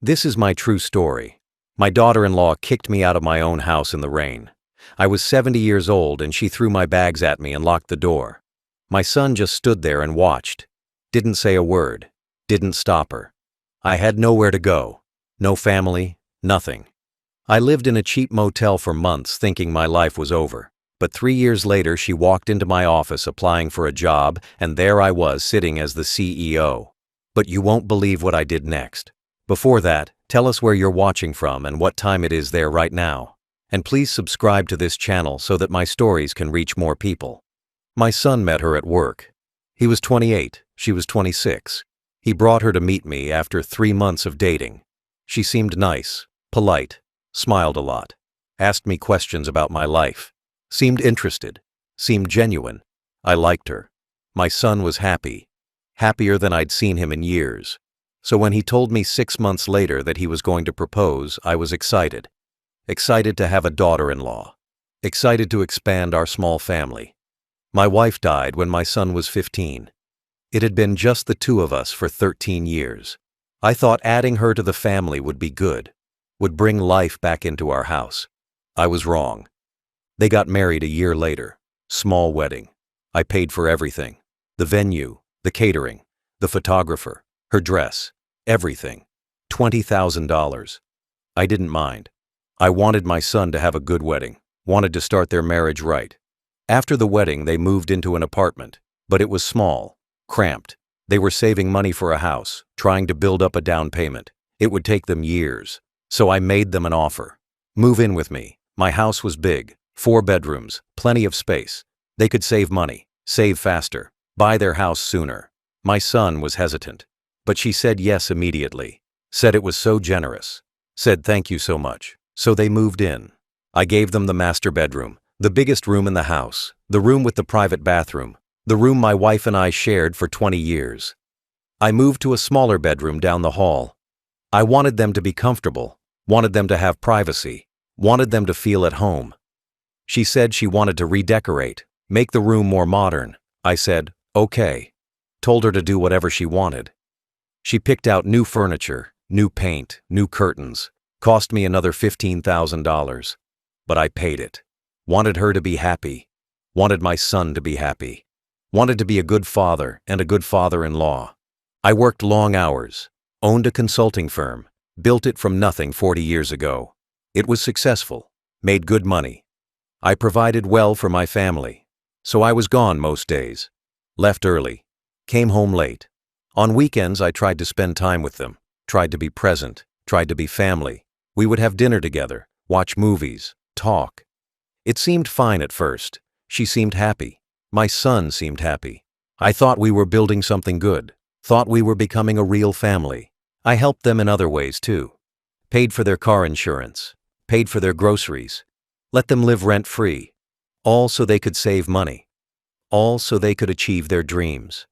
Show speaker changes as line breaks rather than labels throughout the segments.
This is my true story. My daughter-in-law kicked me out of my own house in the rain. I was 70 years old and she threw my bags at me and locked the door. My son just stood there and watched. Didn't say a word. Didn't stop her. I had nowhere to go. No family, nothing. I lived in a cheap motel for months thinking my life was over. But 3 years later she walked into my office applying for a job and there I was sitting as the CEO. But you won't believe what I did next. Before that, tell us where you're watching from and what time it is there right now. And please subscribe to this channel so that my stories can reach more people. My son met her at work. He was 28, she was 26. He brought her to meet me after 3 months of dating. She seemed nice, polite, smiled a lot, asked me questions about my life, seemed interested, seemed genuine. I liked her. My son was happy, happier than I'd seen him in years. So when he told me 6 months later that he was going to propose, I was excited. Excited to have a daughter-in-law. Excited to expand our small family. My wife died when my son was 15. It had been just the two of us for 13 years. I thought adding her to the family would be good, would bring life back into our house. I was wrong. They got married a year later. Small wedding. I paid for everything. The venue, the catering, the photographer, her dress, everything. $20,000. I didn't mind. I wanted my son to have a good wedding, wanted to start their marriage right. After the wedding, they moved into an apartment, but it was small, cramped. They were saving money for a house, trying to build up a down payment. It would take them years. So I made them an offer. Move in with me. My house was big, 4 bedrooms, plenty of space. They could save money, save faster, buy their house sooner. My son was hesitant, but she said yes immediately. Said it was so generous. Said thank you so much. So they moved in. I gave them the master bedroom, the biggest room in the house, the room with the private bathroom, the room my wife and I shared for 20 years. I moved to a smaller bedroom down the hall. I wanted them to be comfortable, wanted them to have privacy, wanted them to feel at home. She said she wanted to redecorate, make the room more modern. I said, okay. Told her to do whatever she wanted. She picked out new furniture, new paint, new curtains. Cost me another $15,000. But I paid it. Wanted her to be happy. Wanted my son to be happy. Wanted to be a good father and a good father-in-law. I worked long hours, owned a consulting firm, built it from nothing 40 years ago. It was successful, made good money. I provided well for my family. So I was gone most days. Left early. Came home late. On weekends I tried to spend time with them, tried to be present, tried to be family. We would have dinner together, watch movies, talk. It seemed fine at first. She seemed happy. My son seemed happy. I thought we were building something good, thought we were becoming a real family. I helped them in other ways too. Paid for their car insurance, paid for their groceries, let them live rent-free, all so they could save money, all so they could achieve their dreams.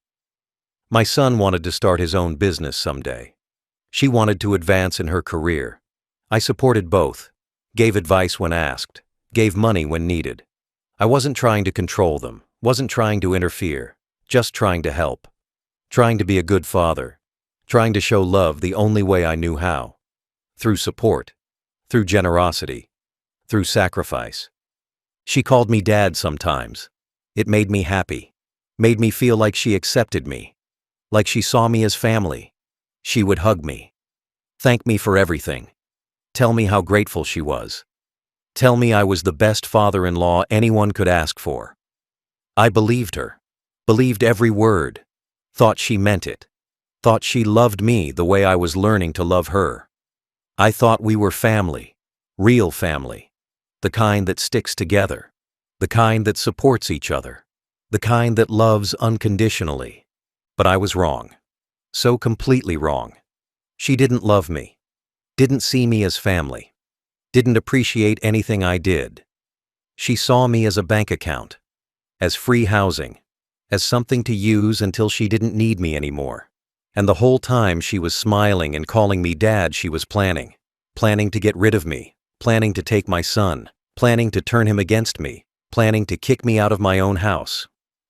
My son wanted to start his own business someday. She wanted to advance in her career. I supported both, gave advice when asked, gave money when needed. I wasn't trying to control them, wasn't trying to interfere, just trying to help. Trying to be a good father, trying to show love the only way I knew how. Through support, through generosity, through sacrifice. She called me dad sometimes. It made me happy, made me feel like she accepted me, like she saw me as family. She would hug me, thank me for everything, tell me how grateful she was, tell me I was the best father-in-law anyone could ask for. I believed her, believed every word, thought she meant it, thought she loved me the way I was learning to love her. I thought we were family, real family, the kind that sticks together, the kind that supports each other, the kind that loves unconditionally. But I was wrong. So completely wrong. She didn't love me, didn't see me as family, didn't appreciate anything I did. She saw me as a bank account, as free housing, as something to use until she didn't need me anymore. And the whole time she was smiling and calling me dad, she was planning to get rid of me, planning to take my son, planning to turn him against me, planning to kick me out of my own house.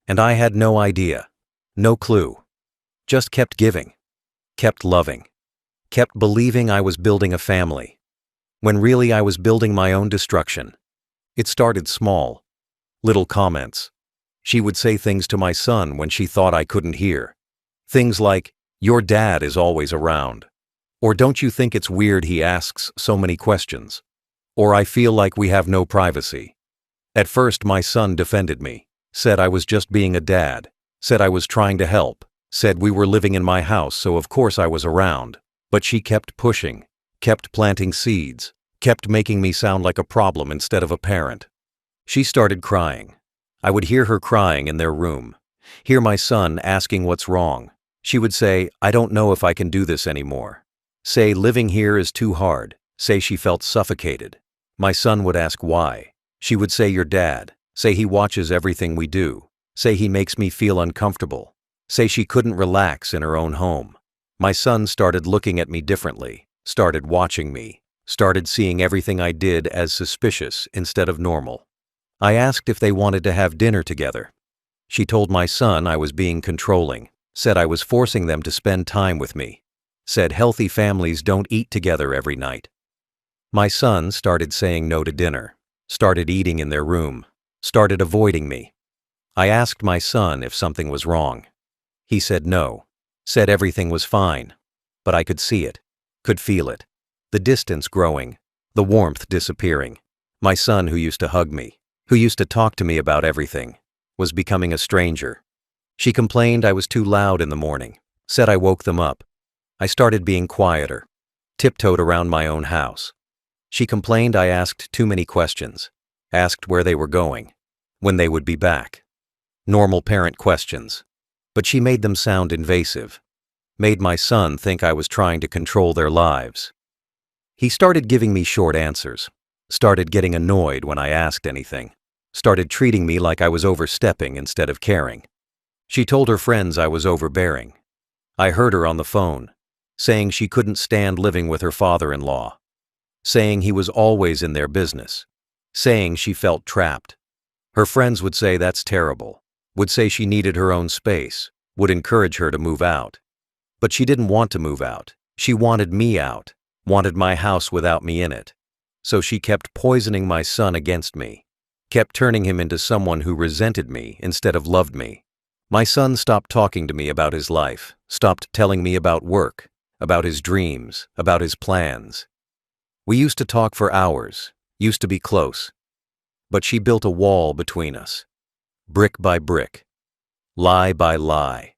And I had no idea, no clue. Just kept giving, kept loving, Kept believing I was building a family, when really I was building my own destruction. It started small. Little comments. She would say things to my son when she thought I couldn't hear. Things like, "Your dad is always around." Or, "Don't you think it's weird he asks so many questions?" Or, "I feel like we have no privacy." At first my son defended me, said I was just being a dad, said I was trying to help, said we were living in my house so of course I was around. But she kept pushing, kept planting seeds, kept making me sound like a problem instead of a parent. She started crying. I would hear her crying in their room, hear my son asking what's wrong. She would say, "I don't know if I can do this anymore." Say living here is too hard. Say she felt suffocated. My son would ask why. She would say, "Your dad." Say he watches everything we do. Say he makes me feel uncomfortable. Say she couldn't relax in her own home. My son started looking at me differently, started watching me, started seeing everything I did as suspicious instead of normal. I asked if they wanted to have dinner together. She told my son I was being controlling, said I was forcing them to spend time with me, said healthy families don't eat together every night. My son started saying no to dinner, started eating in their room, started avoiding me. I asked my son if something was wrong. He said no, said everything was fine, but I could see it, could feel it, the distance growing, the warmth disappearing. My son, who used to hug me, who used to talk to me about everything, was becoming a stranger. She complained I was too loud in the morning, said I woke them up. I started being quieter, tiptoed around my own house. She complained I asked too many questions, asked where they were going, when they would be back. Normal parent questions. But she made them sound invasive, made my son think I was trying to control their lives. He started giving me short answers, started getting annoyed when I asked anything, started treating me like I was overstepping instead of caring. She told her friends I was overbearing. I heard her on the phone, saying she couldn't stand living with her father-in-law, saying he was always in their business, saying she felt trapped. Her friends would say that's terrible, would say she needed her own space, would encourage her to move out. But she didn't want to move out. She wanted me out, wanted my house without me in it. So she kept poisoning my son against me, kept turning him into someone who resented me instead of loved me. My son stopped talking to me about his life, stopped telling me about work, about his dreams, about his plans. We used to talk for hours, used to be close. But she built a wall between us, brick by brick, lie by lie.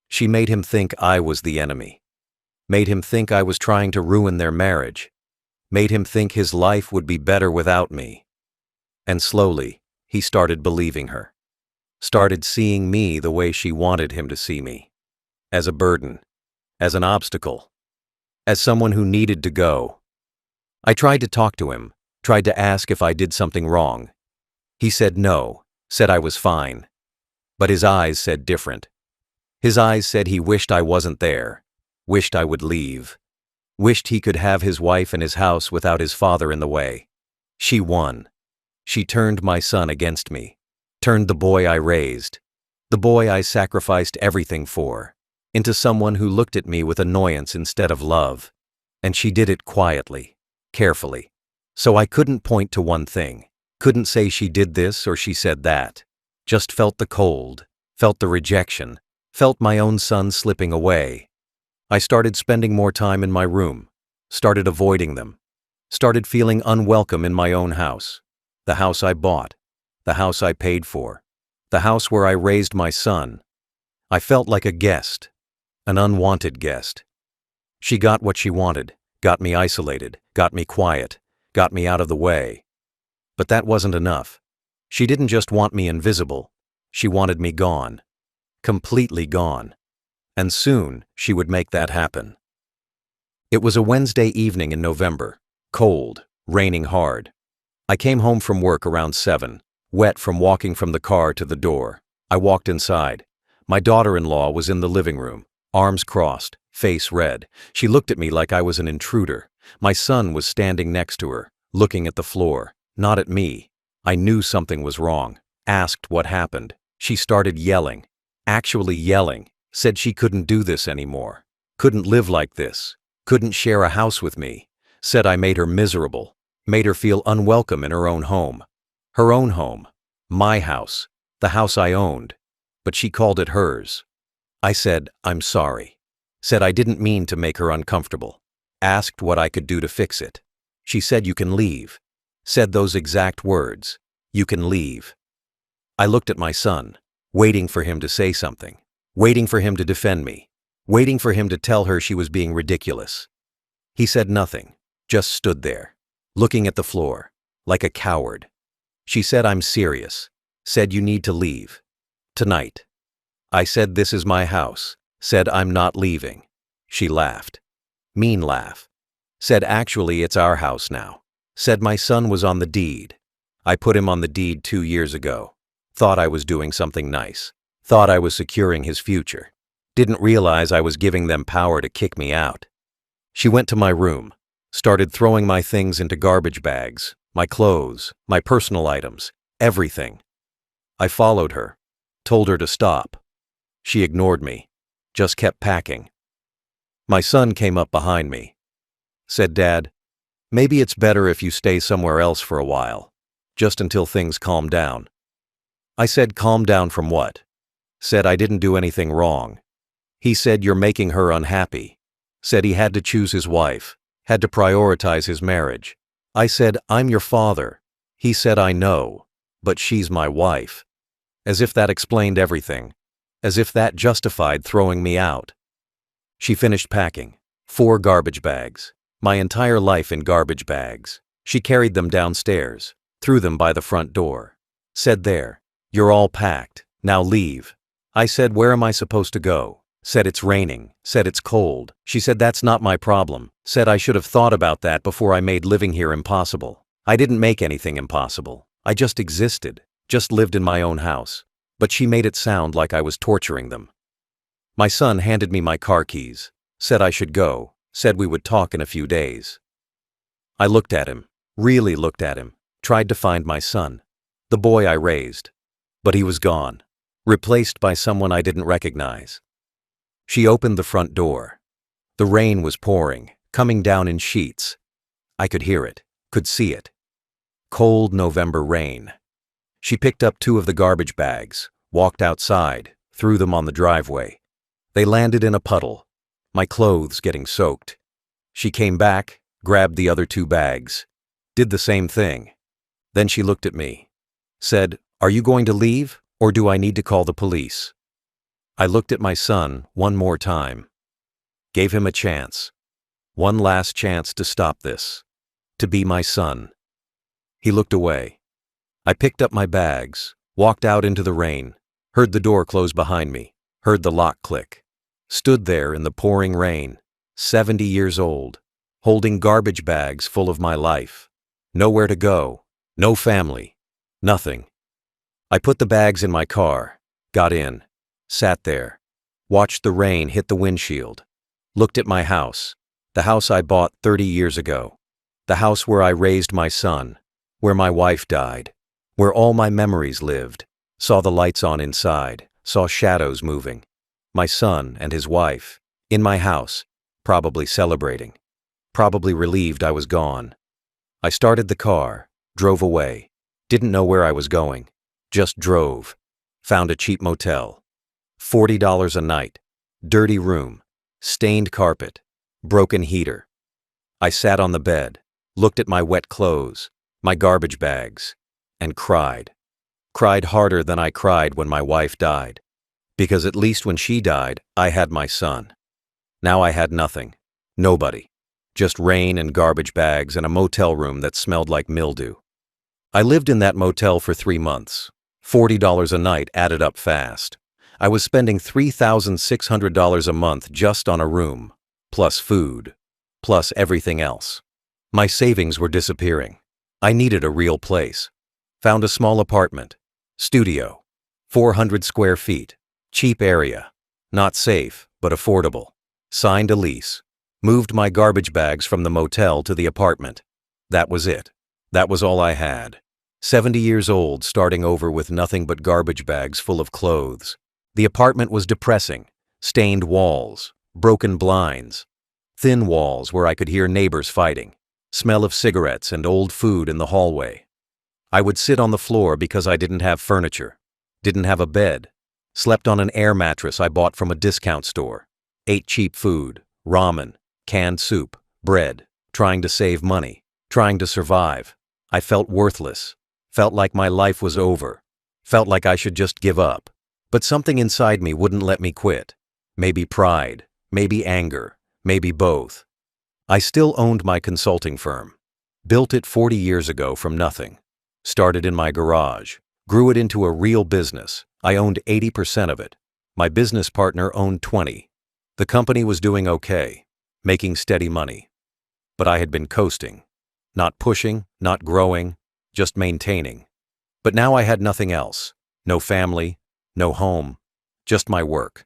She made him think I was the enemy, made him think I was trying to ruin their marriage, made him think his life would be better without me. And slowly, he started believing her, started seeing me the way she wanted him to see me, as a burden, as an obstacle, as someone who needed to go. I tried to talk to him, tried to ask if I did something wrong. He said no, said I was fine. But his eyes said different. His eyes said he wished I wasn't there, wished I would leave, wished he could have his wife and his house without his father in the way. She won. She turned my son against me, turned the boy I raised, the boy I sacrificed everything for, into someone who looked at me with annoyance instead of love. And she did it quietly, carefully. So I couldn't point to one thing, couldn't say she did this or she said that. Just felt the cold, felt the rejection, felt my own son slipping away. I started spending more time in my room, started avoiding them, started feeling unwelcome in my own house, the house I bought, the house I paid for, the house where I raised my son. I felt like a guest, an unwanted guest. She got what she wanted, got me isolated, got me quiet, got me out of the way. But that wasn't enough. She didn't just want me invisible, she wanted me gone, completely gone. And soon she would make that happen. It was a Wednesday evening in November, cold, raining hard. I came home from work around 7, wet from walking from the car to the door. I walked inside. My daughter-in-law was in the living room, arms crossed, face red. She looked at me like I was an intruder. My son was standing next to her, looking at the floor, not at me. I knew something was wrong, asked what happened. She started yelling, actually yelling, said she couldn't do this anymore, couldn't live like this, couldn't share a house with me, said I made her miserable, made her feel unwelcome in her own home. Her own home, my house, the house I owned, but she called it hers. I said, I'm sorry. Said I didn't mean to make her uncomfortable. Asked what I could do to fix it. She said, you can leave. Said those exact words, you can leave. I looked at my son, waiting for him to say something, waiting for him to defend me, waiting for him to tell her she was being ridiculous. He said nothing, just stood there, looking at the floor, like a coward. She said, I'm serious. Said, you need to leave. Tonight. I said, this is my house. Said, I'm not leaving. She laughed. Mean laugh. Said, actually, it's our house now. Said, my son was on the deed. I put him on the deed 2 years ago. Thought I was doing something nice. Thought I was securing his future. Didn't realize I was giving them power to kick me out. She went to my room, started throwing my things into garbage bags, my clothes, my personal items, everything. I followed her, told her to stop. She ignored me, just kept packing. My son came up behind me. Said, Dad, maybe it's better if you stay somewhere else for a while, just until things calm down. I said, calm down from what? Said, I didn't do anything wrong. He said, you're making her unhappy. Said he had to choose his wife, had to prioritize his marriage. I said, I'm your father. He said, I know, but she's my wife. As if that explained everything, as if that justified throwing me out. She finished packing, 4 garbage bags, my entire life in garbage bags. She carried them downstairs, threw them by the front door. Said, there, you're all packed, now leave. I said, where am I supposed to go? Said, it's raining. Said, it's cold. She said, that's not my problem. Said, I should have thought about that before I made living here impossible. I didn't make anything impossible. I just existed, just lived in my own house. But she made it sound like I was torturing them. My son handed me my car keys, said I should go, said we would talk in a few days. I looked at him, really looked at him, tried to find my son, the boy I raised. But he was gone, replaced by someone I didn't recognize. She opened the front door. The rain was pouring, coming down in sheets. I could hear it, could see it. Cold November rain. She picked up 2 of the garbage bags, walked outside, threw them on the driveway. They landed in a puddle, my clothes getting soaked. She came back, grabbed the other 2 bags, did the same thing. Then she looked at me, said, are you going to leave, or do I need to call the police? I looked at my son one more time, gave him a chance, one last chance to stop this, to be my son. He looked away. I picked up my bags, walked out into the rain, heard the door close behind me, heard the lock click, stood there in the pouring rain, 70 years old, holding garbage bags full of my life, nowhere to go, no family, nothing. I put the bags in my car, got in, sat there, watched the rain hit the windshield, looked at my house, the house I bought 30 years ago, the house where I raised my son, where my wife died, where all my memories lived, saw the lights on inside, saw shadows moving, my son and his wife, in my house, probably celebrating, probably relieved I was gone. I started the car, drove away, didn't know where I was going, just drove, found a cheap motel. $40 a night, dirty room, stained carpet, broken heater. I sat on the bed, looked at my wet clothes, my garbage bags, and cried. Cried harder than I cried when my wife died. Because at least when she died, I had my son. Now I had nothing, nobody, just rain and garbage bags and a motel room that smelled like mildew. I lived in that motel for 3 months. $40 a night added up fast. I was spending $3,600 a month just on a room, plus food, plus everything else. My savings were disappearing. I needed a real place. Found a small apartment, studio, 400 square feet, cheap area, not safe, but affordable. Signed a lease, moved my garbage bags from the motel to the apartment. That was it. That was all I had. 70 years old, starting over with nothing but garbage bags full of clothes. The apartment was depressing, stained walls, broken blinds. Thin walls where I could hear neighbors fighting. Smell of cigarettes and old food in the hallway. I would sit on the floor because I didn't have furniture, didn't have a bed, slept on an air mattress I bought from a discount store, ate cheap food, ramen, canned soup, bread, trying to save money, trying to survive. I felt worthless, felt like my life was over, felt like I should just give up. But something inside me wouldn't let me quit. Maybe pride, maybe anger, maybe both. I still owned my consulting firm. Built it 40 years ago from nothing. Started in my garage. Grew it into a real business. I owned 80% of it. My business partner owned 20. The company was doing okay, making steady money. But I had been coasting. Not pushing, not growing, just maintaining. But now I had nothing else. No family, no home, just my work.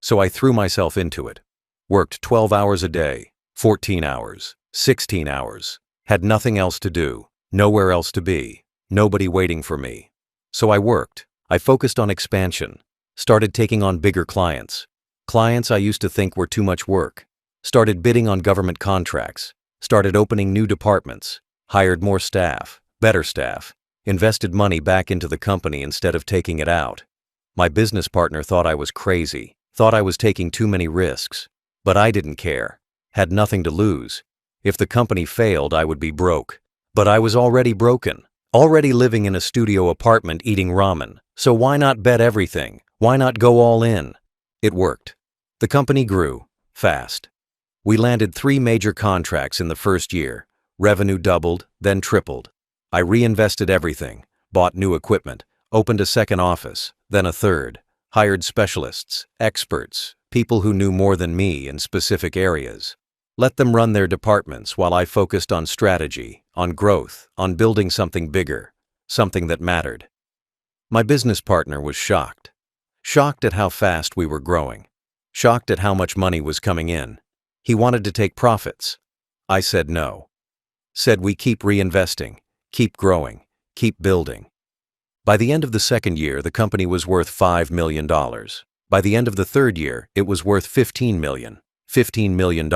So I threw myself into it. Worked 12 hours a day, 14 hours, 16 hours. Had nothing else to do, nowhere else to be, nobody waiting for me. So I worked. I focused on expansion. Started taking on bigger clients. Clients I used to think were too much work. Started bidding on government contracts. Started opening new departments. Hired more staff, better staff. Invested money back into the company instead of taking it out. My business partner thought I was crazy, thought I was taking too many risks. But I didn't care. Had nothing to lose. If the company failed, I would be broke. But I was already broken. Already living in a studio apartment eating ramen. So why not bet everything? Why not go all in? It worked. The company grew, fast. We landed 3 major contracts in the first year. Revenue doubled, then tripled. I reinvested everything, bought new equipment, opened a second office, then a third, hired specialists, experts, people who knew more than me in specific areas. Let them run their departments while I focused on strategy, on growth, on building something bigger, something that mattered. My business partner was shocked. Shocked at how fast we were growing. Shocked at how much money was coming in. He wanted to take profits. I said no. Said we keep reinvesting, keep growing, keep building. By the end of the second year, the company was worth $5 million. By the end of the third year, it was worth $15 million. $15 million.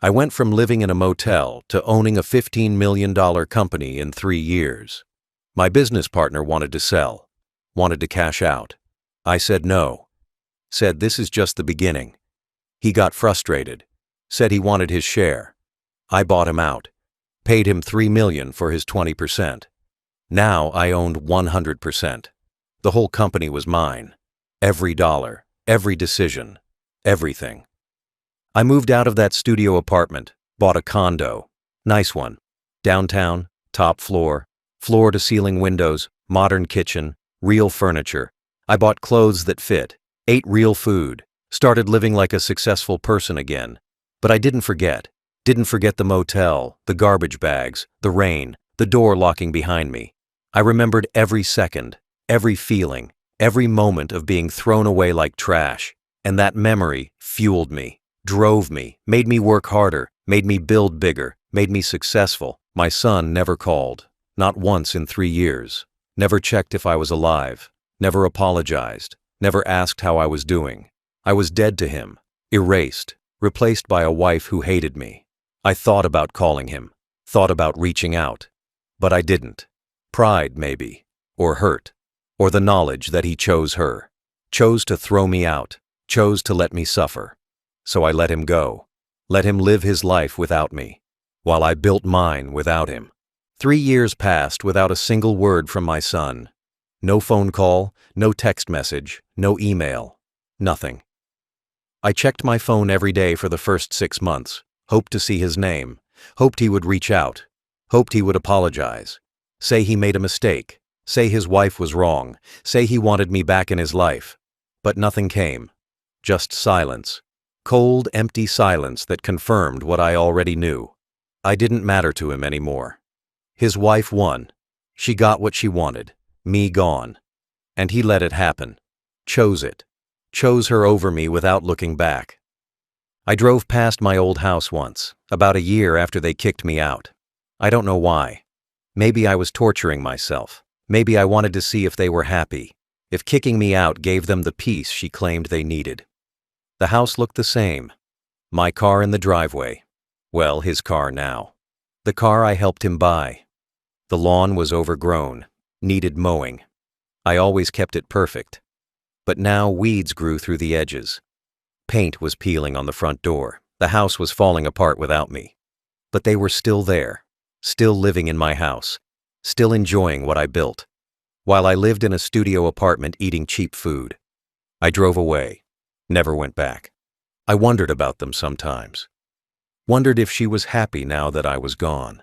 I went from living in a motel to owning a $15 million company in 3 years. My business partner wanted to sell, wanted to cash out. I said no. Said this is just the beginning. He got frustrated. Said he wanted his share. I bought him out. Paid him $3 million for his 20%. Now I owned 100%. The whole company was mine. Every dollar, every decision, everything. I moved out of that studio apartment, bought a condo. Nice one. Downtown, top floor, floor-to-ceiling windows, modern kitchen, real furniture. I bought clothes that fit, ate real food, started living like a successful person again. But I didn't forget. Didn't forget the motel, the garbage bags, the rain, the door locking behind me. I remembered every second, every feeling, every moment of being thrown away like trash. And that memory fueled me, drove me, made me work harder, made me build bigger, made me successful. My son never called, not once in 3 years. Never checked if I was alive, never apologized, never asked how I was doing. I was dead to him, erased, replaced by a wife who hated me. I thought about calling him, thought about reaching out, but I didn't. Pride, maybe, or hurt, or the knowledge that he chose her, chose to throw me out, chose to let me suffer. So I let him go, let him live his life without me, while I built mine without him. 3 years passed without a single word from my son. No phone call, no text message, no email, nothing. I checked my phone every day for the first 6 months, hoped to see his name, hoped he would reach out, hoped he would apologize, say he made a mistake, say his wife was wrong, say he wanted me back in his life. But nothing came. Just silence. Cold, empty silence that confirmed what I already knew. I didn't matter to him anymore. His wife won. She got what she wanted, me gone. And he let it happen. Chose it. Chose her over me without looking back. I drove past my old house once, about a year after they kicked me out. I don't know why. Maybe I was torturing myself. Maybe I wanted to see if they were happy, if kicking me out gave them the peace she claimed they needed. The house looked the same. My car in the driveway. Well, his car now. The car I helped him buy. The lawn was overgrown, needed mowing. I always kept it perfect. But now weeds grew through the edges. Paint was peeling on the front door. The house was falling apart without me. But they were still there, still living in my house, still enjoying what I built. While I lived in a studio apartment eating cheap food. I drove away, never went back. I wondered about them sometimes. Wondered if she was happy now that I was gone.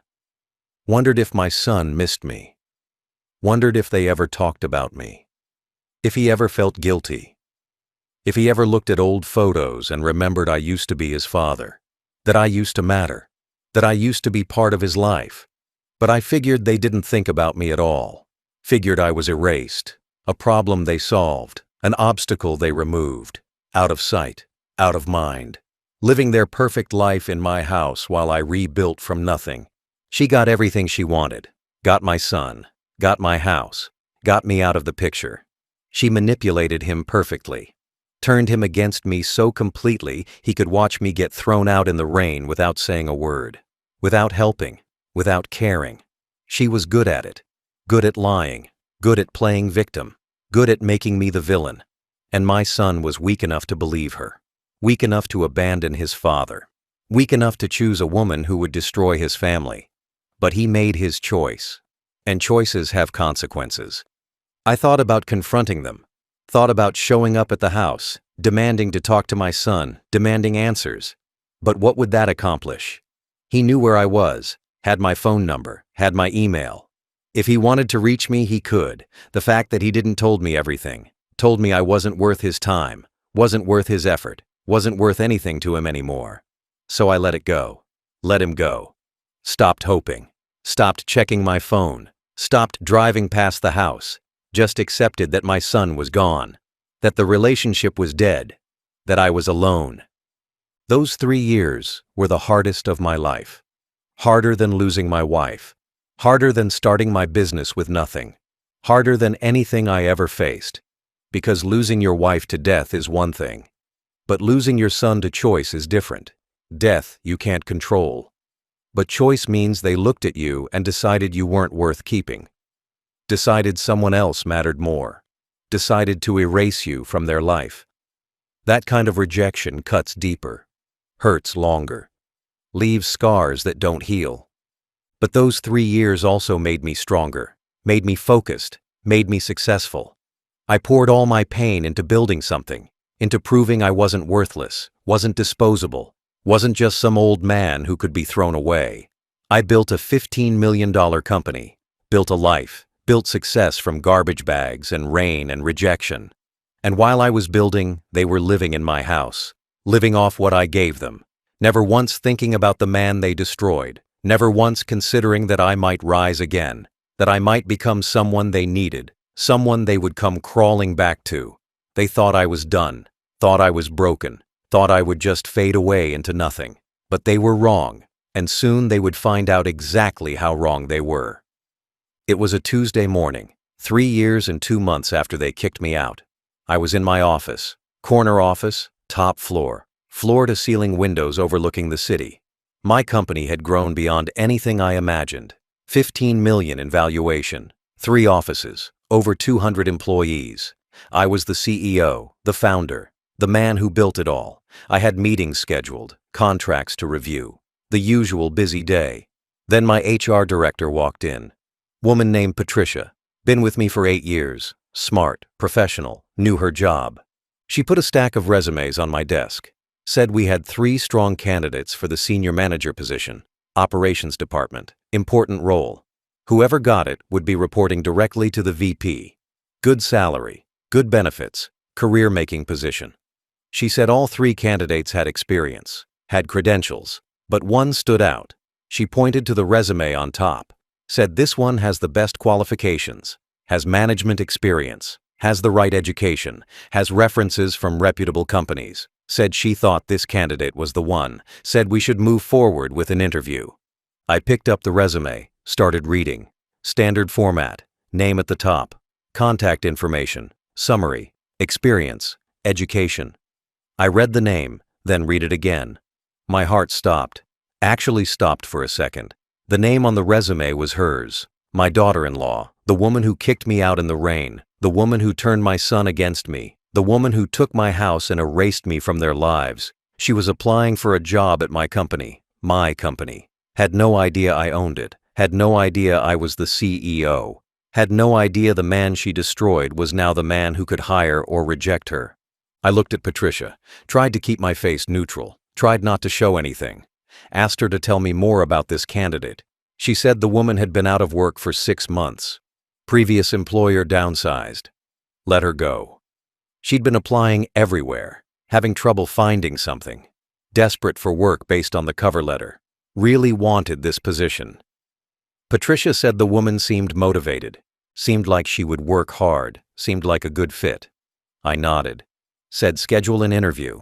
Wondered if my son missed me. Wondered if they ever talked about me. If he ever felt guilty. If he ever looked at old photos and remembered I used to be his father. That I used to matter. That I used to be part of his life. But I figured they didn't think about me at all. Figured I was erased. A problem they solved. An obstacle they removed. Out of sight. Out of mind. Living their perfect life in my house while I rebuilt from nothing. She got everything she wanted. Got my son. Got my house. Got me out of the picture. She manipulated him perfectly. Turned him against me so completely he could watch me get thrown out in the rain without saying a word. Without helping. Without caring. She was good at it. Good at lying. Good at playing victim. Good at making me the villain. And my son was weak enough to believe her. Weak enough to abandon his father. Weak enough to choose a woman who would destroy his family. But he made his choice. And choices have consequences. I thought about confronting them. Thought about showing up at the house, demanding to talk to my son, demanding answers. But what would that accomplish? He knew where I was, had my phone number, had my email. If he wanted to reach me, he could. The fact that he didn't told me everything, told me I wasn't worth his time, wasn't worth his effort, wasn't worth anything to him anymore. So I let it go. Let him go. Stopped hoping. Stopped checking my phone. Stopped driving past the house. Just accepted that my son was gone. That the relationship was dead. That I was alone. Those 3 years were the hardest of my life. Harder than losing my wife. Harder than starting my business with nothing. Harder than anything I ever faced. Because losing your wife to death is one thing. But losing your son to choice is different. Death you can't control. But choice means they looked at you and decided you weren't worth keeping. Decided someone else mattered more. Decided to erase you from their life. That kind of rejection cuts deeper. Hurts longer. Leaves scars that don't heal. But those 3 years also made me stronger. Made me focused. Made me successful. I poured all my pain into building something. Into proving I wasn't worthless, wasn't disposable, wasn't just some old man who could be thrown away. I built a $15 million company, built a life, built success from garbage bags and rain and rejection. And while I was building, they were living in my house, living off what I gave them, never once thinking about the man they destroyed, never once considering that I might rise again, that I might become someone they needed, someone they would come crawling back to. They thought I was done. Thought I was broken, thought I would just fade away into nothing. But they were wrong, and soon they would find out exactly how wrong they were. It was a Tuesday morning, 3 years and 2 months after they kicked me out. I was in my office, corner office, top floor, floor-to-ceiling windows overlooking the city. My company had grown beyond anything I imagined. 15 million in valuation, 3 offices, over 200 employees. I was the CEO, the founder. The man who built it all. I had meetings scheduled, contracts to review. The usual busy day. Then my HR director walked in. Woman named Patricia. Been with me for 8 years. Smart, professional, knew her job. She put a stack of resumes on my desk. Said we had 3 strong candidates for the senior manager position. Operations department. Important role. Whoever got it would be reporting directly to the VP. Good salary. Good benefits. Career-making position. She said all 3 candidates had experience, had credentials, but one stood out. She pointed to the resume on top, said this one has the best qualifications, has management experience, has the right education, has references from reputable companies, said she thought this candidate was the one, said we should move forward with an interview. I picked up the resume, started reading. Standard format, name at the top, contact information, summary, experience, education. I read the name, then read it again. My heart stopped. Actually stopped for a second. The name on the resume was hers. My daughter-in-law, the woman who kicked me out in the rain, the woman who turned my son against me, the woman who took my house and erased me from their lives. She was applying for a job at my company. Had no idea I owned it. Had no idea I was the CEO. Had no idea the man she destroyed was now the man who could hire or reject her. I looked at Patricia, tried to keep my face neutral, tried not to show anything. Asked her to tell me more about this candidate. She said the woman had been out of work for 6 months. Previous employer downsized. Let her go. She'd been applying everywhere, having trouble finding something. Desperate for work based on the cover letter. Really wanted this position. Patricia said the woman seemed motivated, seemed like she would work hard, seemed like a good fit. I nodded. Said schedule an interview.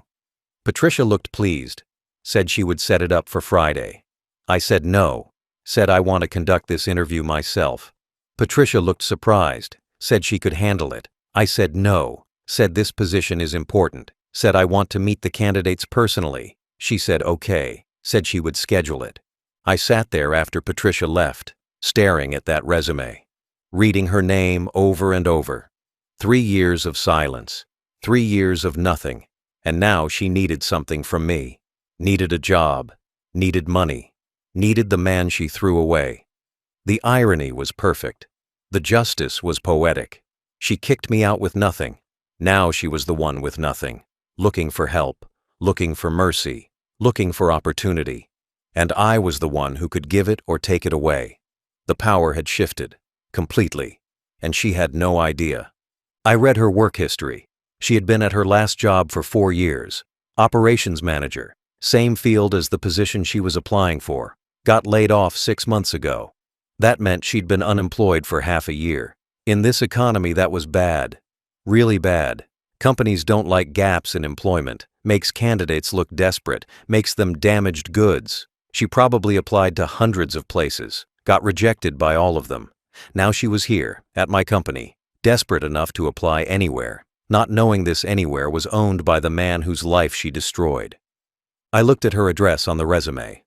Patricia looked pleased. Said she would set it up for Friday. I said no. Said I want to conduct this interview myself. Patricia looked surprised. Said she could handle it. I said no. Said this position is important. Said I want to meet the candidates personally. She said okay. Said she would schedule it. I sat there after Patricia left, staring at that resume, reading her name over and over. 3 years of silence, 3 years of nothing, and now she needed something from me. Needed a job, needed money, needed the man she threw away. The irony was perfect. The justice was poetic. She kicked me out with nothing. Now she was the one with nothing, looking for help, looking for mercy, looking for opportunity. And I was the one who could give it or take it away. The power had shifted, completely, and she had no idea. I read her work history. She had been at her last job for 4 years, operations manager, same field as the position she was applying for, got laid off 6 months ago. That meant she'd been unemployed for half a year. In this economy, that was bad. Really bad. Companies don't like gaps in employment, makes candidates look desperate, makes them damaged goods. She probably applied to hundreds of places, got rejected by all of them. Now she was here, at my company, desperate enough to apply anywhere, not knowing this anywhere was owned by the man whose life she destroyed. I looked at her address on the resume.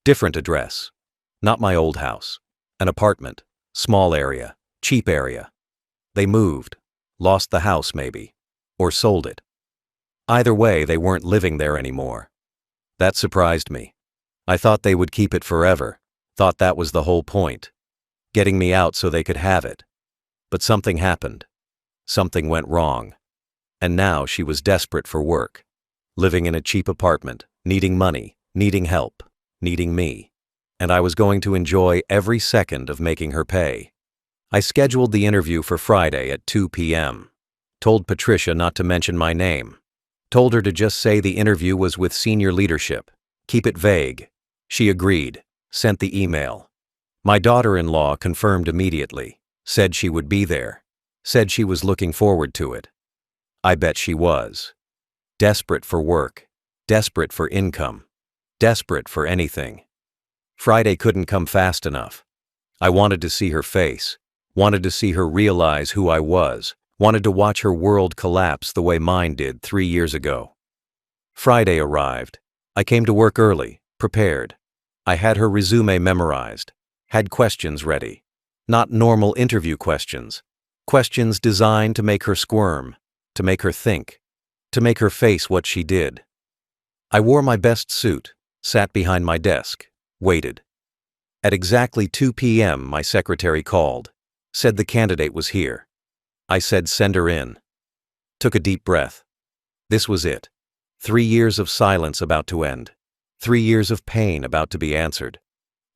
Different address. Not my old house. An apartment. Small area. Cheap area. They moved. Lost the house maybe. Or sold it. Either way, they weren't living there anymore. That surprised me. I thought they would keep it forever. Thought that was the whole point. Getting me out so they could have it. But something happened. Something went wrong. And now she was desperate for work. Living in a cheap apartment, needing money, needing help, needing me. And I was going to enjoy every second of making her pay. I scheduled the interview for Friday at 2 p.m. Told Patricia not to mention my name. Told her to just say the interview was with senior leadership. Keep it vague. She agreed. Sent the email. My daughter-in-law confirmed immediately. Said she would be there. Said she was looking forward to it. I bet she was. Desperate for work. Desperate for income. Desperate for anything. Friday couldn't come fast enough. I wanted to see her face. Wanted to see her realize who I was. Wanted to watch her world collapse the way mine did 3 years ago. Friday arrived. I came to work early, prepared. I had her resume memorized. Had questions ready. Not normal interview questions. Questions designed to make her squirm, to make her think, to make her face what she did. I wore my best suit, sat behind my desk, waited. At exactly 2 p.m. my secretary called, said the candidate was here. I said send her in. Took a deep breath. This was it. 3 years of silence about to end. 3 years of pain about to be answered.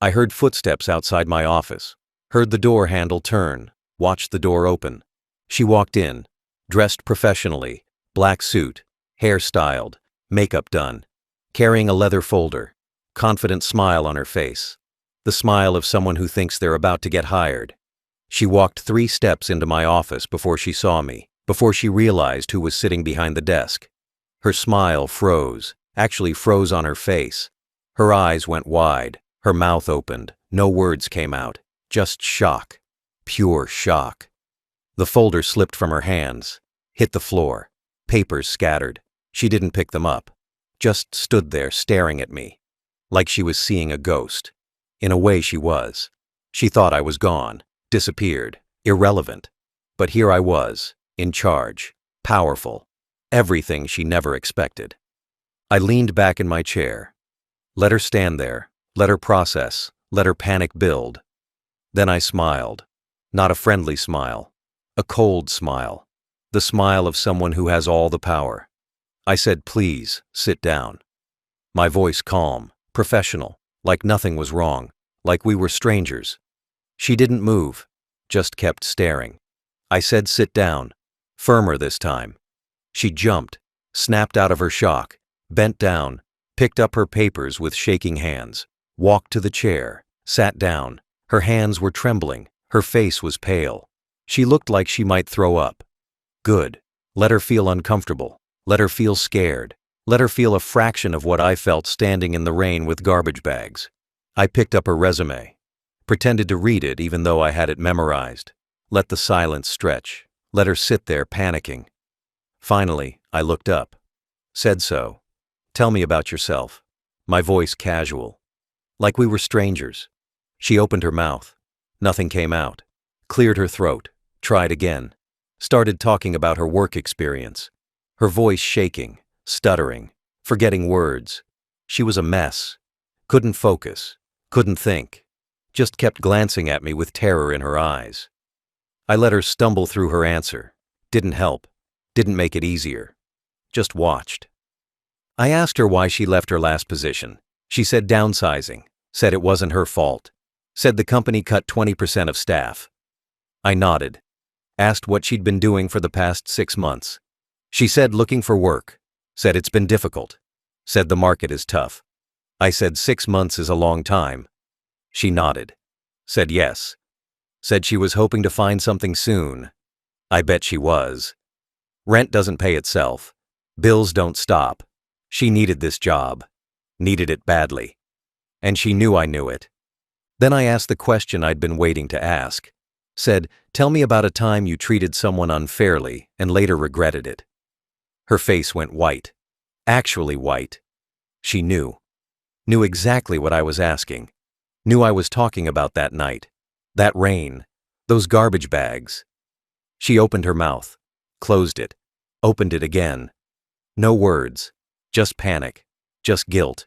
I heard footsteps outside my office, heard the door handle turn, watched the door open. She walked in, dressed professionally, black suit, hair styled, makeup done, carrying a leather folder, confident smile on her face. The smile of someone who thinks they're about to get hired. She walked 3 steps into my office before she saw me, before she realized who was sitting behind the desk. Her smile froze, actually froze on her face. Her eyes went wide, her mouth opened, no words came out, just shock, pure shock. The folder slipped from her hands, hit the floor, papers scattered. She didn't pick them up, Just stood there staring at me, like she was seeing a ghost. In a way she was. She thought I was gone, disappeared, irrelevant. But here I was, in charge, powerful, everything she never expected. I leaned back in my chair. Let her stand there, let her process, let her panic build. Then I smiled. Not a friendly smile. A cold smile. The smile of someone who has all the power. I said, "Please, sit down." My voice calm, professional, like nothing was wrong, like we were strangers. She didn't move, just kept staring. I said, "Sit down," firmer this time. She jumped, snapped out of her shock, bent down, picked up her papers with shaking hands, walked to the chair, sat down. Her hands were trembling, her face was pale. She looked like she might throw up. Good. Let her feel uncomfortable. Let her feel scared. Let her feel a fraction of what I felt standing in the rain with garbage bags. I picked up her resume. Pretended to read it even though I had it memorized. Let the silence stretch. Let her sit there panicking. Finally, I looked up. Said so. "Tell me about yourself." My voice casual. Like we were strangers. She opened her mouth. Nothing came out. Cleared her throat. Tried again. Started talking about her work experience. Her voice shaking, stuttering, forgetting words. She was a mess. Couldn't focus. Couldn't think. Just kept glancing at me with terror in her eyes. I let her stumble through her answer. Didn't help. Didn't make it easier. Just watched. I asked her why she left her last position. She said downsizing. Said it wasn't her fault. Said the company cut 20% of staff. I nodded. Asked what she'd been doing for the past 6 months. She said looking for work. Said it's been difficult. Said the market is tough. I said 6 months is a long time. She nodded. Said yes. Said she was hoping to find something soon. I bet she was. Rent doesn't pay itself. Bills don't stop. She needed this job. Needed it badly. And she knew I knew it. Then I asked the question I'd been waiting to ask. Said, "Tell me about a time you treated someone unfairly and later regretted it." Her face went white. Actually white. She knew. Knew exactly what I was asking. Knew I was talking about that night. That rain. Those garbage bags. She opened her mouth. Closed it. Opened it again. No words. Just panic. Just guilt.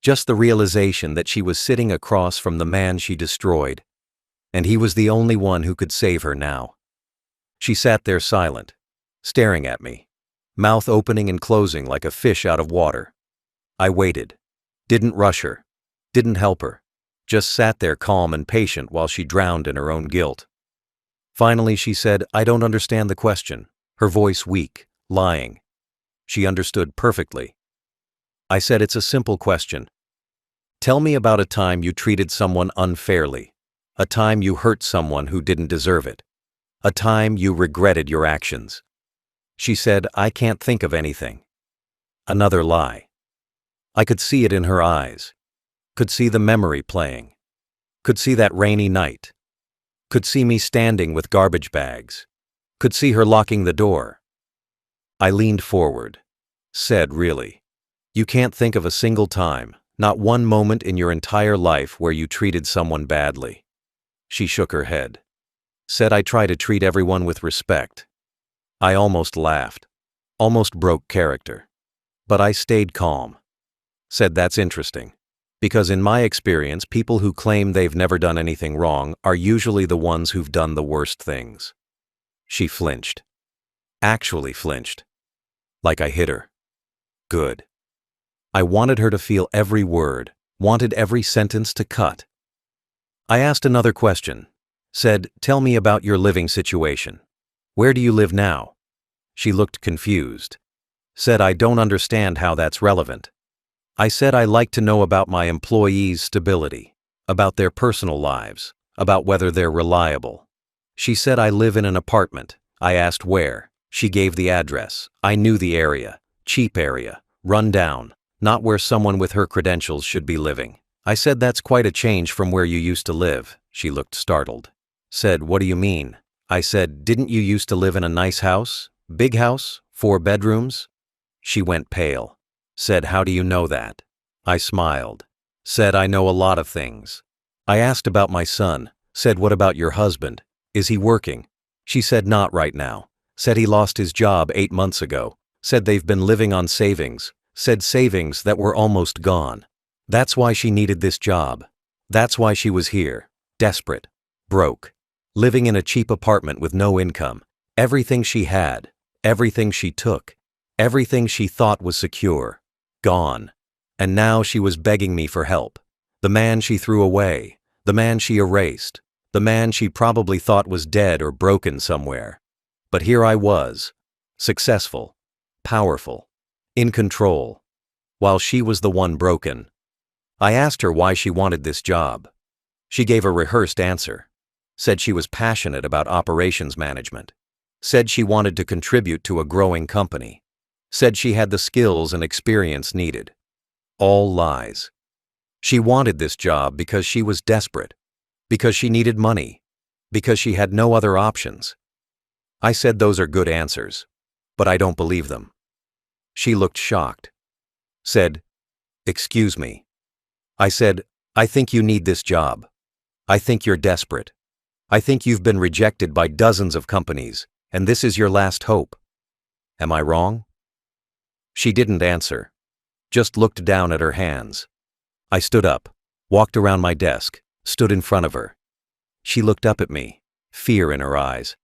Just the realization that she was sitting across from the man she destroyed. And he was the only one who could save her now. She sat there silent, staring at me, mouth opening and closing like a fish out of water. I waited. Didn't rush her. Didn't help her. Just sat there calm and patient while she drowned in her own guilt. Finally she said, "I don't understand the question." Her voice weak, lying. She understood perfectly. I said, "It's a simple question. Tell me about a time you treated someone unfairly. A time you hurt someone who didn't deserve it. A time you regretted your actions." She said, "I can't think of anything." Another lie. I could see it in her eyes. Could see the memory playing. Could see that rainy night. Could see me standing with garbage bags. Could see her locking the door. I leaned forward. Said, "Really? You can't think of a single time, not one moment in your entire life where you treated someone badly?" She shook her head. Said, "I try to treat everyone with respect." I almost laughed. Almost broke character. But I stayed calm. Said, "That's interesting. Because in my experience, people who claim they've never done anything wrong are usually the ones who've done the worst things." She flinched. Actually flinched. Like I hit her. Good. I wanted her to feel every word, wanted every sentence to cut. I asked another question. Said, "Tell me about your living situation. Where do you live now?" She looked confused. Said, "I don't understand how that's relevant." I said, "I like to know about my employees' stability, about their personal lives, about whether they're reliable." She said, "I live in an apartment." I asked where. She gave the address. I knew the area. Cheap area. Run down. Not where someone with her credentials should be living. I said, "That's quite a change from where you used to live." She looked startled. Said, "What do you mean?" I said, "Didn't you used to live in a nice house? Big house? 4 bedrooms?" She went pale. Said, how do you know that? I smiled. Said, I know a lot of things. I asked about my son. Said, what about your husband? Is he working? She said, not right now. Said he lost his job 8 months ago. Said they've been living on savings. Said savings that were almost gone. That's why she needed this job. That's why she was here. Desperate. Broke. Living in a cheap apartment with no income. Everything she had. Everything she took. Everything she thought was secure. Gone. And now she was begging me for help. The man she threw away. The man she erased. The man she probably thought was dead or broken somewhere. But here I was. Successful. Powerful. In control. While she was the one broken. I asked her why she wanted this job. She gave a rehearsed answer. Said she was passionate about operations management. Said she wanted to contribute to a growing company. Said she had the skills and experience needed. All lies. She wanted this job because she was desperate. Because she needed money. Because she had no other options. I said those are good answers, but I don't believe them. She looked shocked. Said, excuse me. I said, I think you need this job. I think you're desperate. I think you've been rejected by dozens of companies, and this is your last hope. Am I wrong? She didn't answer. Just looked down at her hands. I stood up, walked around my desk, stood in front of her. She looked up at me, fear in her eyes.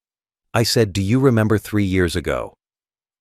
I said, do you remember 3 years ago?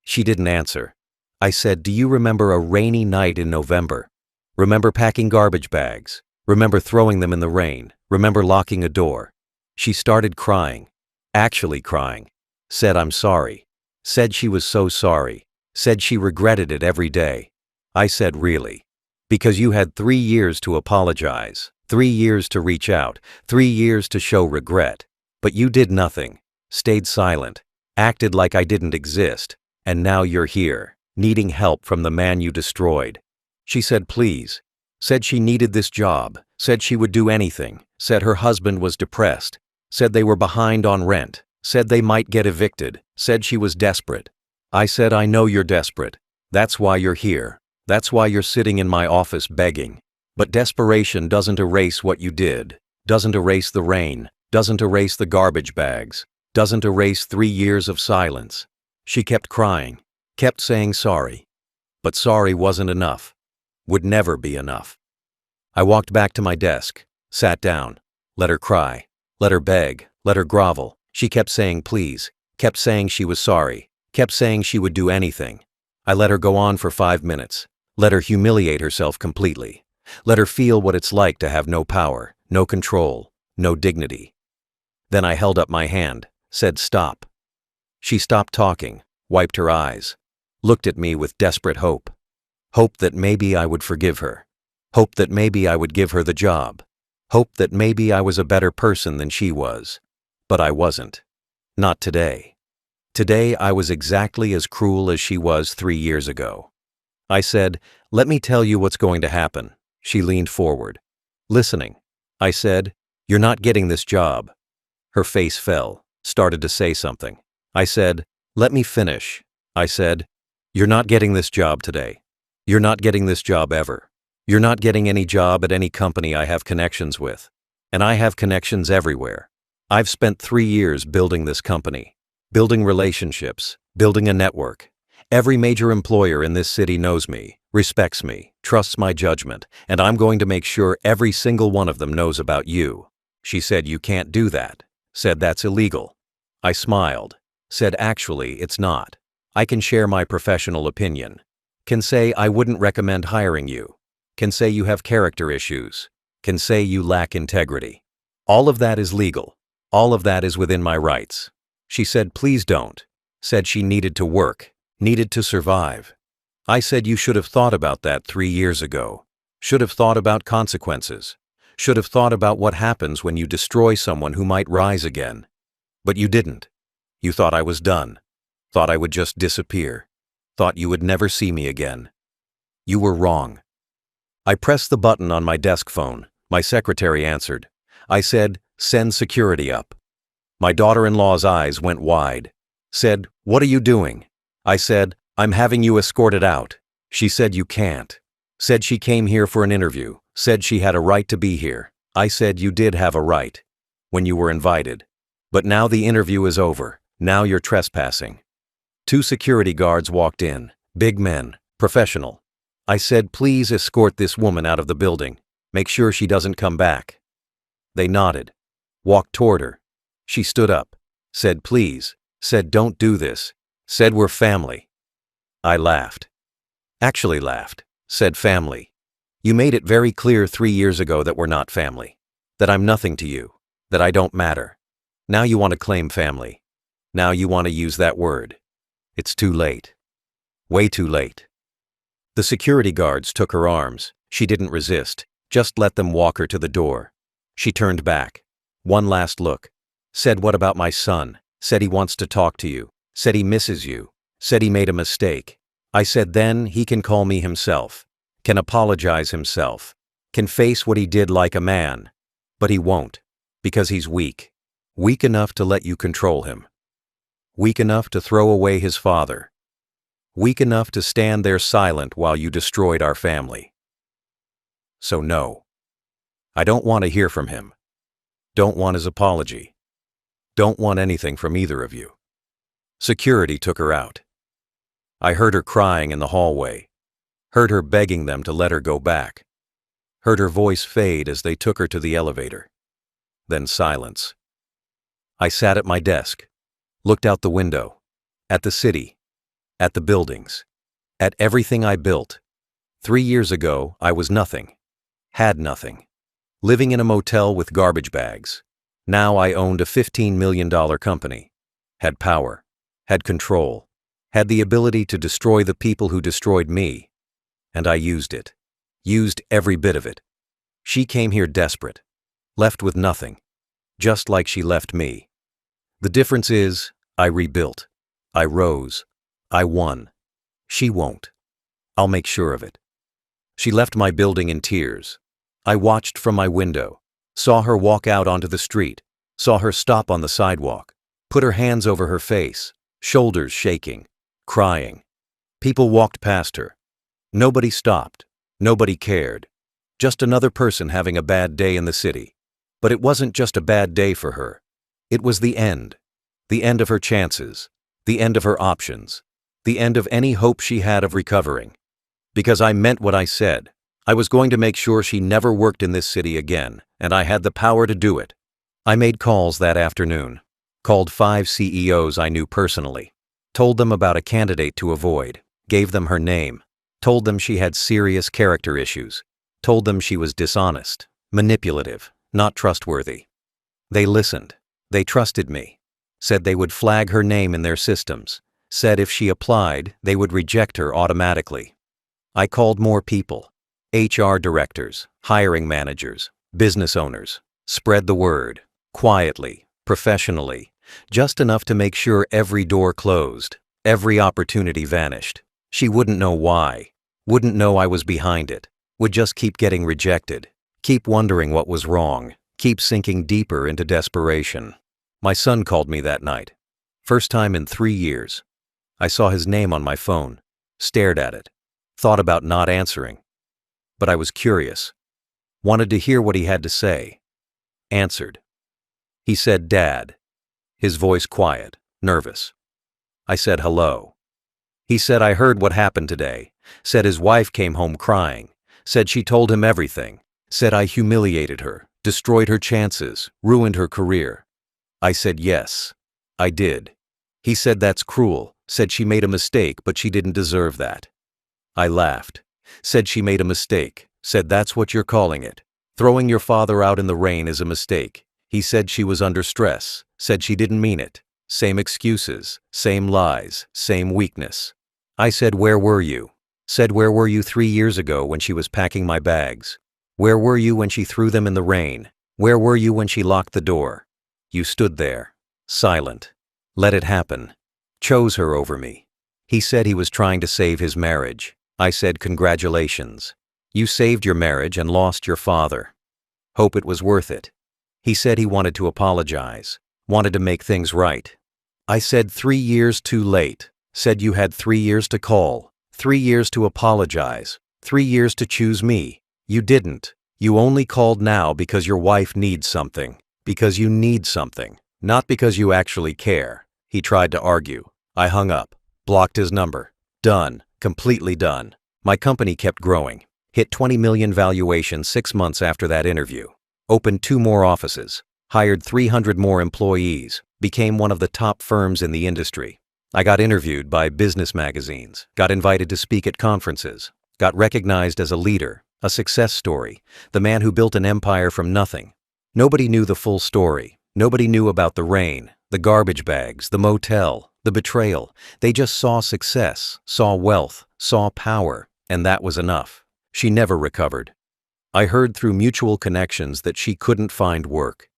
She didn't answer. I said, do you remember a rainy night in November? Remember packing garbage bags? Remember throwing them in the rain? Remember locking a door? She started crying. Actually crying. Said, I'm sorry. Said she was so sorry. Said she regretted it every day. I said, really? Because you had 3 years to apologize, 3 years to reach out, 3 years to show regret. But you did nothing, stayed silent, acted like I didn't exist, and now you're here, needing help from the man you destroyed. She said, please. Said she needed this job, said she would do anything, said her husband was depressed, said they were behind on rent, said they might get evicted, said she was desperate. I said, I know you're desperate. That's why you're here. That's why you're sitting in my office begging. But desperation doesn't erase what you did, doesn't erase the rain, doesn't erase the garbage bags, doesn't erase 3 years of silence. She kept crying, kept saying sorry. But sorry wasn't enough. Would never be enough. I walked back to my desk, sat down, let her cry, let her beg, let her grovel. She kept saying please, kept saying she was sorry, kept saying she would do anything. I let her go on for 5 minutes, let her humiliate herself completely, let her feel what it's like to have no power, no control, no dignity. Then I held up my hand, said stop. She stopped talking, wiped her eyes, looked at me with desperate hope. Hope that maybe I would forgive her. Hope that maybe I would give her the job. Hope that maybe I was a better person than she was. But I wasn't. Not today. Today I was exactly as cruel as she was 3 years ago. I said, let me tell you what's going to happen. She leaned forward. Listening. I said, you're not getting this job. Her face fell, started to say something. I said, let me finish. I said, you're not getting this job today. You're not getting this job ever. You're not getting any job at any company I have connections with. And I have connections everywhere. I've spent 3 years building this company, building relationships, building a network. Every major employer in this city knows me, respects me, trusts my judgment, and I'm going to make sure every single one of them knows about you. She said, you can't do that. Said, that's illegal. I smiled. Said, actually, it's not. I can share my professional opinion. Can say I wouldn't recommend hiring you. Can say you have character issues. Can say you lack integrity. All of that is legal. All of that is within my rights. She said, please don't. Said she needed to work, needed to survive. I said you should have thought about that 3 years ago. Should have thought about consequences. Should have thought about what happens when you destroy someone who might rise again. But you didn't. You thought I was done. Thought I would just disappear. Thought you would never see me again. You were wrong. I pressed the button on my desk phone. My secretary answered. I said, send security up. My daughter-in-law's eyes went wide. Said, what are you doing? I said, I'm having you escorted out. She said you can't. Said she came here for an interview. Said she had a right to be here. I said you did have a right. When you were invited. But now the interview is over. Now you're trespassing. 2 security guards walked in. Big men. Professional. I said please escort this woman out of the building. Make sure she doesn't come back. They nodded. Walked toward her. She stood up. Said please. Said don't do this. Said we're family. I laughed. Actually laughed. Said family. You made it very clear 3 years ago that we're not family. That I'm nothing to you. That I don't matter. Now you want to claim family. Now you want to use that word. It's too late. Way too late. The security guards took her arms. She didn't resist. Just let them walk her to the door. She turned back. One last look. Said what about my son? Said he wants to talk to you. Said he misses you. Said he made a mistake. I said then he can call me himself. Can apologize himself. Can face what he did like a man. But he won't. Because he's weak. Weak enough to let you control him. Weak enough to throw away his father. Weak enough to stand there silent while you destroyed our family. So no. I don't want to hear from him. Don't want his apology. Don't want anything from either of you. Security took her out. I heard her crying in the hallway. Heard her begging them to let her go back. Heard her voice fade as they took her to the elevator. Then silence. I sat at my desk. Looked out the window. At the city. At the buildings. At everything I built. 3 years ago, I was nothing. Had nothing. Living in a motel with garbage bags. Now I owned a $15 million company. Had power. Had control. Had the ability to destroy the people who destroyed me. And I used it. Used every bit of it. She came here desperate. Left with nothing. Just like she left me. The difference is, I rebuilt. I rose. I won. She won't. I'll make sure of it. She left my building in tears. I watched from my window. Saw her walk out onto the street. Saw her stop on the sidewalk. Put her hands over her face. Shoulders shaking. Crying. People walked past her. Nobody stopped. Nobody cared. Just another person having a bad day in the city. But it wasn't just a bad day for her. It was the end. The end of her chances. The end of her options. The end of any hope she had of recovering. Because I meant what I said. I was going to make sure she never worked in this city again, and I had the power to do it. I made calls that afternoon. Called 5 CEOs I knew personally. Told them about a candidate to avoid. Gave them her name. Told them she had serious character issues. Told them she was dishonest, manipulative, not trustworthy. They listened. They trusted me. Said they would flag her name in their systems. Said if she applied, they would reject her automatically. I called more people. HR directors, hiring managers, business owners. Spread the word. Quietly, professionally. Just enough to make sure every door closed. Every opportunity vanished. She wouldn't know why. Wouldn't know I was behind it. Would just keep getting rejected. Keep wondering what was wrong. Keep sinking deeper into desperation. My son called me that night. First time in 3 years. I saw his name on my phone. Stared at it. Thought about not answering. But I was curious. Wanted to hear what he had to say. Answered. He said, "Dad." His voice quiet, nervous. I said, "Hello." He said, "I heard what happened today." Said his wife came home crying. Said she told him everything. Said I humiliated her, destroyed her chances, ruined her career. I said, "Yes, I did." He said, "That's cruel." Said she made a mistake, but she didn't deserve that. I laughed. Said she made a mistake. Said that's what you're calling it. Throwing your father out in the rain is a mistake. He said she was under stress. Said she didn't mean it. Same excuses, same lies, same weakness. I said, "Where were you?" Said, "Where were you 3 years ago when she was packing my bags? Where were you when she threw them in the rain? Where were you when she locked the door? You stood there, silent. Let it happen. Chose her over me." He said he was trying to save his marriage. I said, "Congratulations. You saved your marriage and lost your father. Hope it was worth it." He said he wanted to apologize, wanted to make things right. I said, 3 years too late. Said you had 3 years to call, 3 years to apologize. 3 years to choose me. You didn't. You only called now because your wife needs something. Because you need something. Not because you actually care. He tried to argue. I hung up. Blocked his number. Done. Completely done. My company kept growing. Hit 20 million valuation 6 months after that interview. Opened 2 more offices. Hired 300 more employees. Became one of the top firms in the industry. I got interviewed by business magazines. Got invited to speak at conferences. Got recognized as a leader, a success story, the man who built an empire from nothing. Nobody knew the full story. Nobody knew about the rain, the garbage bags, the motel, the betrayal. They just saw success, saw wealth, saw power, and that was enough. She never recovered. I heard through mutual connections that she couldn't find work,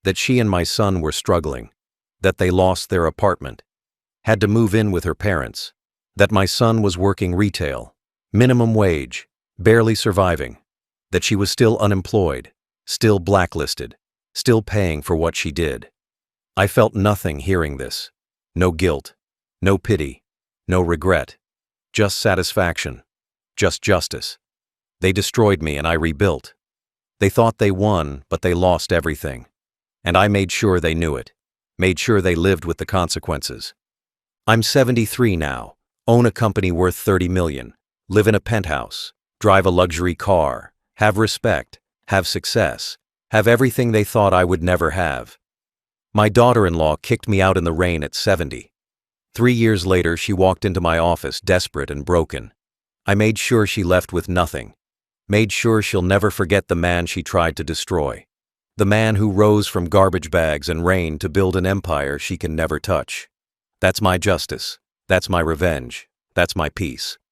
that she and my son were struggling, that they lost their apartment, had to move in with her parents, that my son was working retail, minimum wage, barely surviving, that she was still unemployed, still blacklisted, still paying for what she did. I felt nothing hearing this. No guilt, no pity, no regret, just satisfaction, just justice. They destroyed me and I rebuilt. They thought they won, but they lost everything. And I made sure they knew it, made sure they lived with the consequences. I'm 73 now, own a company worth 30 million, live in a penthouse, drive a luxury car, have respect, have success, have everything they thought I would never have. My daughter-in-law kicked me out in the rain at 70. 3 years later, she walked into my office desperate and broken. I made sure she left with nothing. Made sure she'll never forget the man she tried to destroy. The man who rose from garbage bags and rain to build an empire she can never touch. That's my justice. That's my revenge. That's my peace.